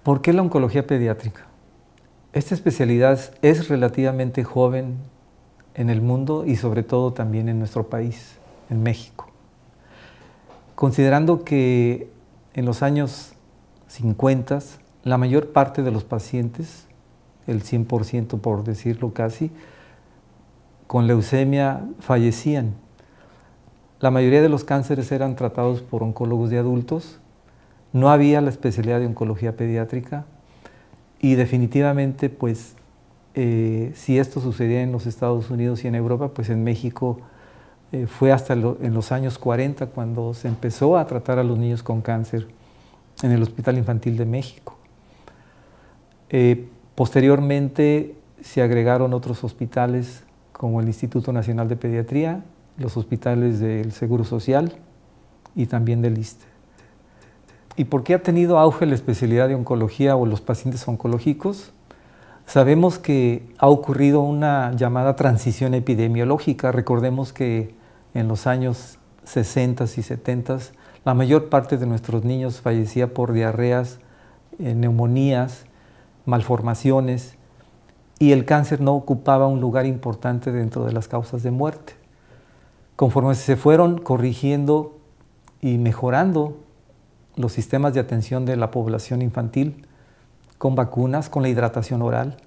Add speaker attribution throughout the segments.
Speaker 1: ¿Por qué la oncología pediátrica? Esta especialidad es relativamente joven en el mundo y sobre todo también en nuestro país, en México. Considerando que en los años 50 la mayor parte de los pacientes, el 100% por decirlo casi, con leucemia fallecían. La mayoría de los cánceres eran tratados por oncólogos de adultos, no había la especialidad de oncología pediátrica y definitivamente pues si esto sucedía en los Estados Unidos y en Europa, pues en México fue hasta en los años 40 cuando se empezó a tratar a los niños con cáncer en el Hospital Infantil de México. Posteriormente se agregaron otros hospitales como el Instituto Nacional de Pediatría, los hospitales del Seguro Social y también del ISSSTE. ¿Y por qué ha tenido auge la especialidad de oncología o los pacientes oncológicos? Sabemos que ha ocurrido una llamada transición epidemiológica. Recordemos que en los años 60 y 70 la mayor parte de nuestros niños fallecía por diarreas, neumonías, malformaciones, y el cáncer no ocupaba un lugar importante dentro de las causas de muerte. Conforme se fueron corrigiendo y mejorando los sistemas de atención de la población infantil, con vacunas, con la hidratación oral,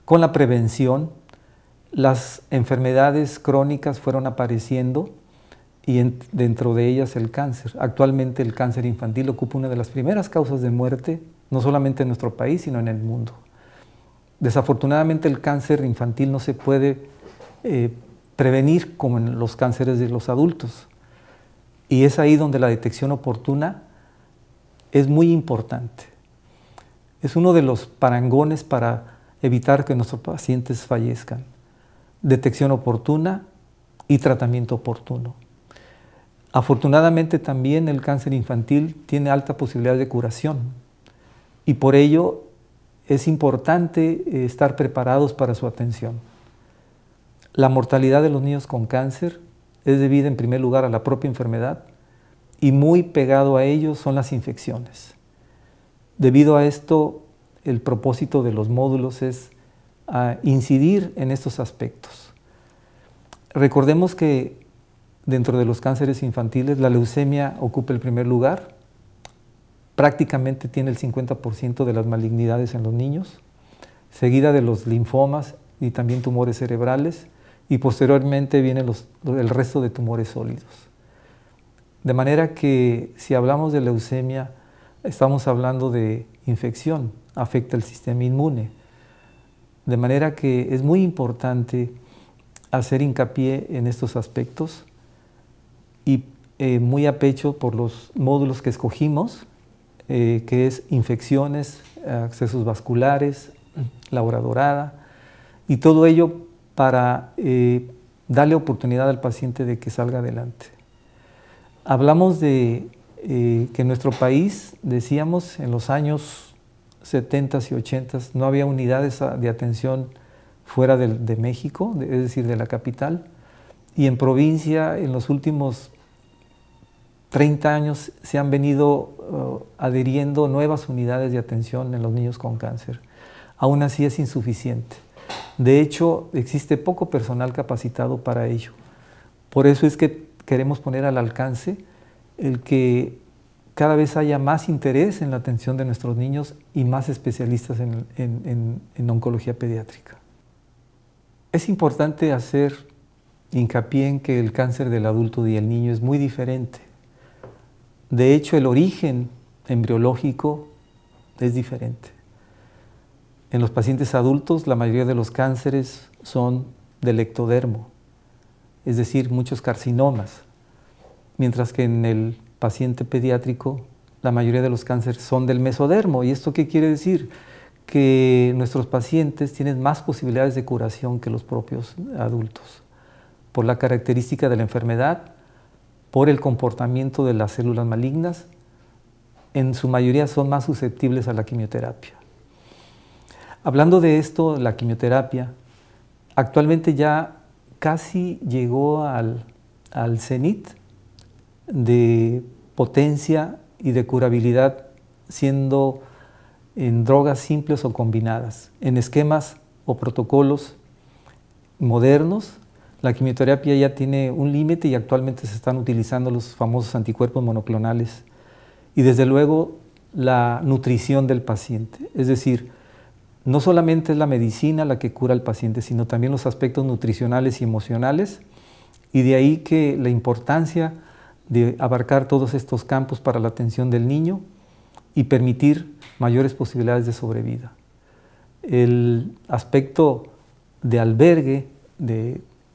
Speaker 1: con la prevención, las enfermedades crónicas fueron apareciendo y dentro de ellas el cáncer. Actualmente el cáncer infantil ocupa una de las primeras causas de muerte, no solamente en nuestro país, sino en el mundo. Desafortunadamente el cáncer infantil no se puede prevenir como en los cánceres de los adultos. Y es ahí donde la detección oportuna es muy importante. Es uno de los parangones para evitar que nuestros pacientes fallezcan. Detección oportuna y tratamiento oportuno. Afortunadamente también el cáncer infantil tiene alta posibilidad de curación y por ello es importante estar preparados para su atención. La mortalidad de los niños con cáncer es debida en primer lugar a la propia enfermedad y muy pegado a ello son las infecciones. Debido a esto, el propósito de los módulos es incidir en estos aspectos. Recordemos que dentro de los cánceres infantiles la leucemia ocupa el primer lugar, prácticamente tiene el 50% de las malignidades en los niños, seguida de los linfomas y también tumores cerebrales, y posteriormente vienen el resto de tumores sólidos. De manera que si hablamos de leucemia, estamos hablando de infección, afecta el sistema inmune. De manera que es muy importante hacer hincapié en estos aspectos y muy a pecho por los módulos que escogimos, que es infecciones, accesos vasculares, la hora dorada, y todo ello para darle oportunidad al paciente de que salga adelante. Hablamos de que en nuestro país, decíamos, en los años 70 y 80 no había unidades de atención fuera de México, es decir, de la capital, y en provincia en los últimos 30 años se han venido adheriendo nuevas unidades de atención en los niños con cáncer. Aún así es insuficiente. De hecho, existe poco personal capacitado para ello. Por eso es que queremos poner al alcance el que cada vez haya más interés en la atención de nuestros niños y más especialistas en oncología pediátrica. Es importante hacer hincapié en que el cáncer del adulto y el niño es muy diferente. De hecho, el origen embriológico es diferente. En los pacientes adultos, la mayoría de los cánceres son del ectodermo, es decir, muchos carcinomas, mientras que en el paciente pediátrico, la mayoría de los cánceres son del mesodermo. ¿Y esto qué quiere decir? Que nuestros pacientes tienen más posibilidades de curación que los propios adultos, por la característica de la enfermedad, por el comportamiento de las células malignas, en su mayoría son más susceptibles a la quimioterapia. Hablando de esto, la quimioterapia, actualmente ya casi llegó al cenit de potencia y de curabilidad, siendo en drogas simples o combinadas, en esquemas o protocolos modernos. La quimioterapia ya tiene un límite y actualmente se están utilizando los famosos anticuerpos monoclonales. Y desde luego la nutrición del paciente, es decir, no solamente es la medicina la que cura al paciente, sino también los aspectos nutricionales y emocionales, y de ahí que la importancia de abarcar todos estos campos para la atención del niño y permitir mayores posibilidades de sobrevida. El aspecto de albergue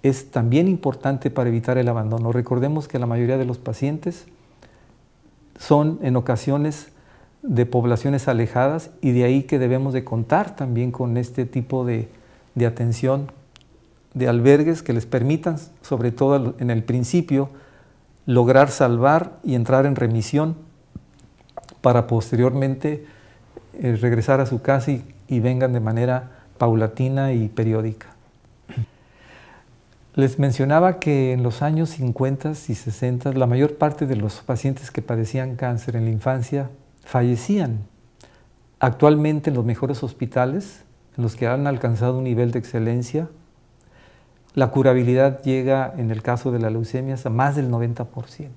Speaker 1: es también importante para evitar el abandono. Recordemos que la mayoría de los pacientes son en ocasiones de poblaciones alejadas y de ahí que debemos de contar también con este tipo de atención, de albergues que les permitan, sobre todo en el principio, lograr salvar y entrar en remisión para posteriormente regresar a su casa y vengan de manera paulatina y periódica. Les mencionaba que en los años 50 y 60 la mayor parte de los pacientes que padecían cáncer en la infancia fallecían. Actualmente en los mejores hospitales, en los que han alcanzado un nivel de excelencia, la curabilidad llega, en el caso de la leucemia, a más del 90%.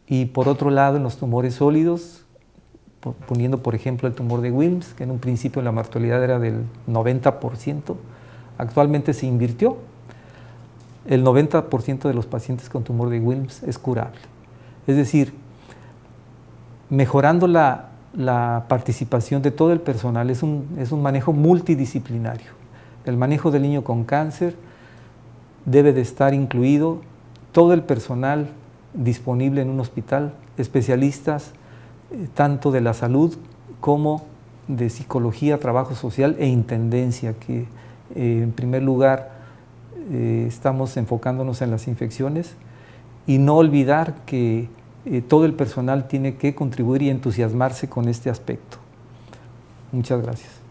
Speaker 1: Y por otro lado, en los tumores sólidos, poniendo por ejemplo el tumor de Wilms, que en un principio la mortalidad era del 90%, actualmente se invirtió. El 90% de los pacientes con tumor de Wilms es curable. Es decir, mejorando la participación de todo el personal, es un manejo multidisciplinario. El manejo del niño con cáncer debe de estar incluido todo el personal disponible en un hospital, especialistas tanto de la salud como de psicología, trabajo social e intendencia, que en primer lugar estamos enfocándonos en las infecciones, y no olvidar que todo el personal tiene que contribuir y entusiasmarse con este aspecto. Muchas gracias.